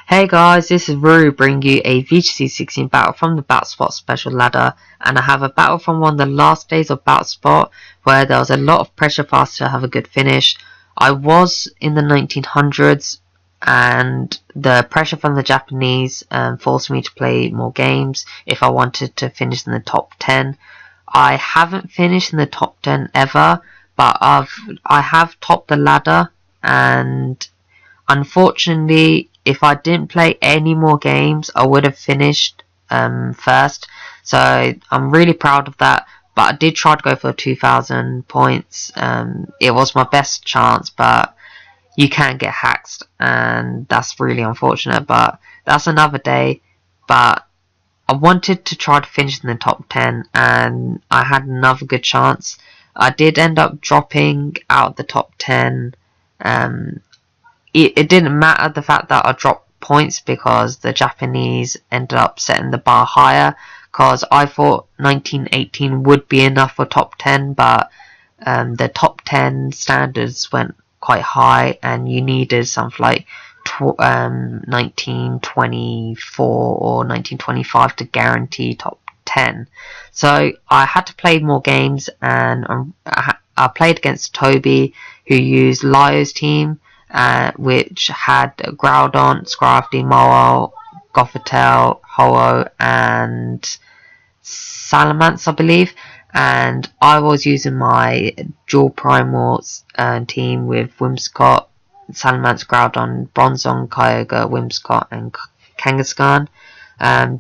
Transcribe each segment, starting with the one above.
Hey guys, this is Ruru bringing you a VGC16 battle from the Battlespot special ladder, and I have a battle from one of the last days of Battlespot where there was a lot of pressure for us to have a good finish. I was in the 1900s and the pressure from the Japanese forced me to play more games if I wanted to finish in the top 10. I haven't finished in the top 10 ever, but I have topped the ladder, and unfortunately, if I didn't play any more games, I would have finished first. So I'm really proud of that. But I did try to go for 2,000 points. It was my best chance, but you can get hacked, and that's really unfortunate. But that's another day. But I wanted to try to finish in the top 10, and I had another good chance. I did end up dropping out the top 10. It didn't matter the fact that I dropped points because the Japanese ended up setting the bar higher, because I thought 1918 would be enough for top 10, but the top 10 standards went quite high and you needed something like 1924 or 1925 to guarantee top 10. So I had to play more games, and I played against Toby, who used Lyo's team, which had Groudon, Scrafty, Moa, Gothitelle, Ho-Oh, and Salamence, I believe. And I was using my dual Primals team with Whimsicott, Salamence, Groudon, Bronzong, Kyogre, Whimsicott, and Kangaskhan.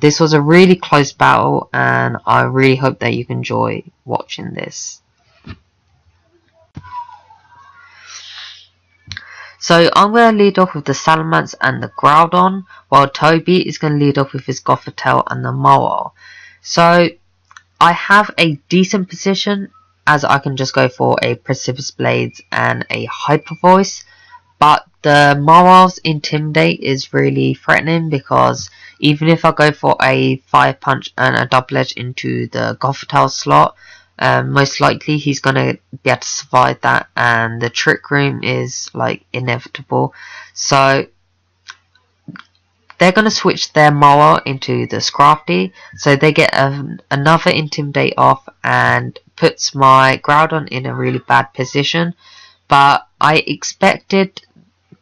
This was a really close battle, and I really hope that you can enjoy watching this. So I'm going to lead off with the Salamence and the Groudon, while Toby is going to lead off with his Gothitelle and the Moa. So I have a decent position, as I can just go for a Precipitous Blades and a Hyper Voice, but the Moa's Intimidate is really threatening, because even if I go for a Fire Punch and a Double Edge into the Gothitelle slot, most likely he's gonna be able to survive that, and the Trick Room is like inevitable. So they're gonna switch their Moa into the Scrafty, so they get another Intimidate off, and puts my Groudon in a really bad position. But I expected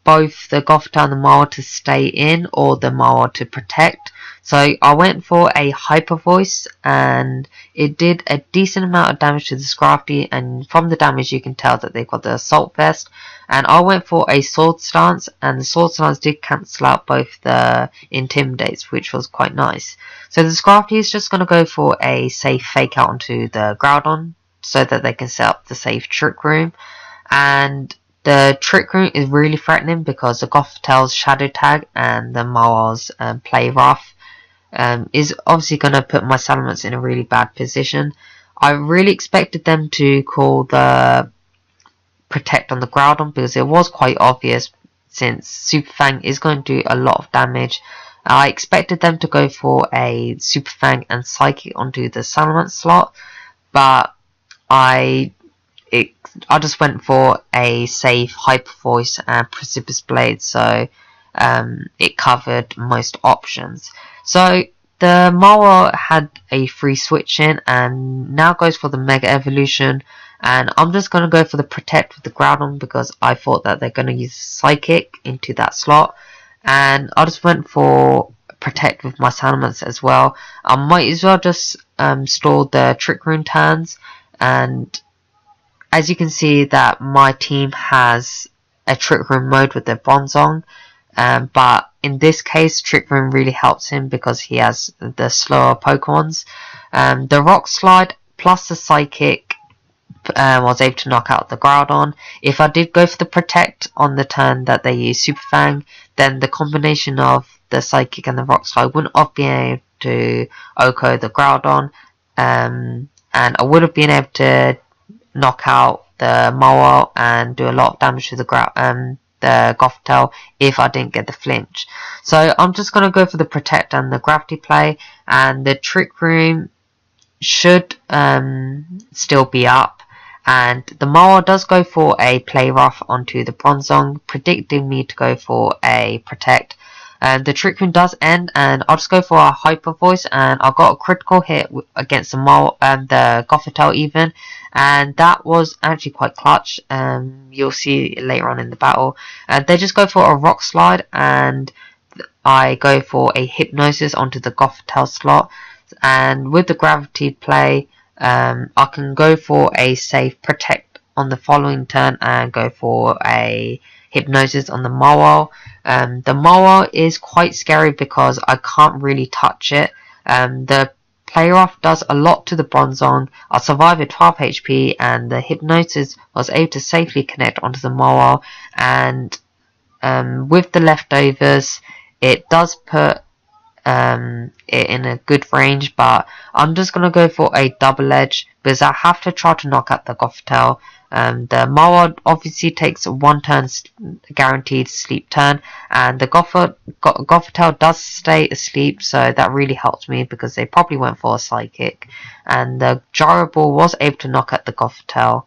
both the Gothitelle and the Moa to stay in, or the Moa to protect. So I went for a Hyper Voice, and it did a decent amount of damage to the Scrafty, and from the damage you can tell that they've got the Assault Vest. And I went for a Sword Stance, and the Sword Stance did cancel out both the Intimidates, which was quite nice. So the Scrafty is just going to go for a safe Fake Out onto the Groudon, so that they can set up the safe Trick Room. And the Trick Room is really threatening, because the Gothitelle's Shadow Tag and the Moa's Play Rough is obviously going to put my Salamence in a really bad position. I really expected them to call the Protect on the Groudon, because it was quite obvious, since Super Fang is going to do a lot of damage. I expected them to go for a Super Fang and Psychic onto the Salamence slot, but I just went for a safe Hyper Voice and Precipitous Blade, so it covered most options. So the Moa had a free switch in, and now goes for the Mega Evolution, and I'm just going to go for the Protect with the Groudon, because I thought that they're going to use Psychic into that slot, and I just went for Protect with my Salamence as well. I might as well just store the Trick Room turns, and as you can see that my team has a Trick Room mode with the Bronzong, but in this case Trick Room really helps him because he has the slower Pokemons. The Rock Slide plus the Psychic was able to knock out the Groudon. If I did go for the Protect on the turn that they use Super Fang, then the combination of the Psychic and the Rock Slide wouldn't have been able to OHKO the Groudon, and I would have been able to knock out the Moa and do a lot of damage to the Gothitelle if I didn't get the flinch. So I'm just going to go for the Protect and the Gravity Play, and the Trick Room should still be up, and the Moa does go for a Play Rough onto the Bronzong, predicting me to go for a Protect. The trick room does end, and I'll just go for a hyper voice, and I got a critical hit against the the Gothitelle even, and that was actually quite clutch. You'll see later on in the battle. They just go for a rock slide, and I go for a hypnosis onto the Gothitelle slot, and with the gravity play, I can go for a safe protect on the following turn and go for a hypnosis on the Mawile. The Mawile is quite scary because I can't really touch it. The player off does a lot to the Bronzong. I survive with 12 HP, and the hypnosis was able to safely connect onto the Mawile, and with the leftovers it does put it in a good range, but I'm just going to go for a double edge because I have to try to knock out the Gothitelle. The Mawile obviously takes 1 turn guaranteed sleep turn, and the Gothitelle does stay asleep, so that really helps me because they probably went for a psychic, and the Gyro Ball was able to knock out the Gothitelle,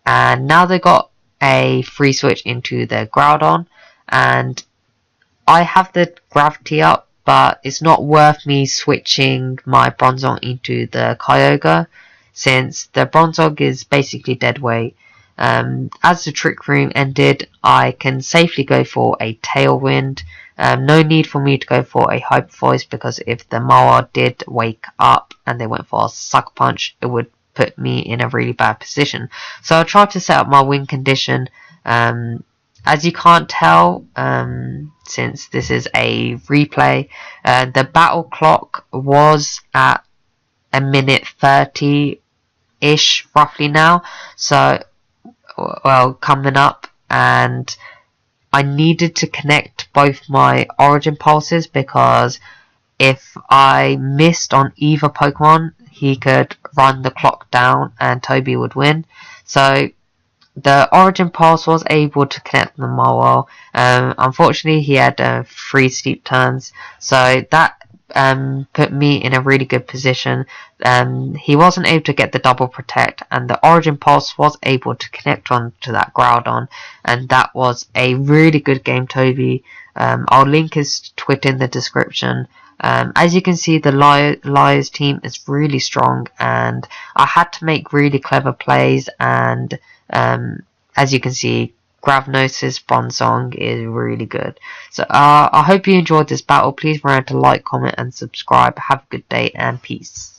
and now they got a free switch into the Groudon, and I have the gravity up, but it's not worth me switching my Bronzong into the Kyogre, since the Bronzong is basically dead weight. As the Trick Room ended, I can safely go for a Tailwind. No need for me to go for a Hyper Voice, because if the Mawile did wake up and they went for a Sucker Punch, it would put me in a really bad position. So I tried to set up my win condition. As you can't tell, since this is a replay, the battle clock was at a minute 30-ish roughly now, so, well, coming up, and I needed to connect both my Origin Pulses, because if I missed on either Pokemon, he could run the clock down and Toby would win. So the Origin Pulse was able to connect the Mawile. Unfortunately, he had 3 sleep turns, so that put me in a really good position. He wasn't able to get the double protect, and the Origin Pulse was able to connect onto that Groudon, and that was a really good game, Toby. I'll link his Twitter in the description. As you can see, the Liars team is really strong, and I had to make really clever plays, and as you can see, Gravnosis Bronzong is really good. So I hope you enjoyed this battle. Please remember to like, comment and subscribe. Have a good day and peace.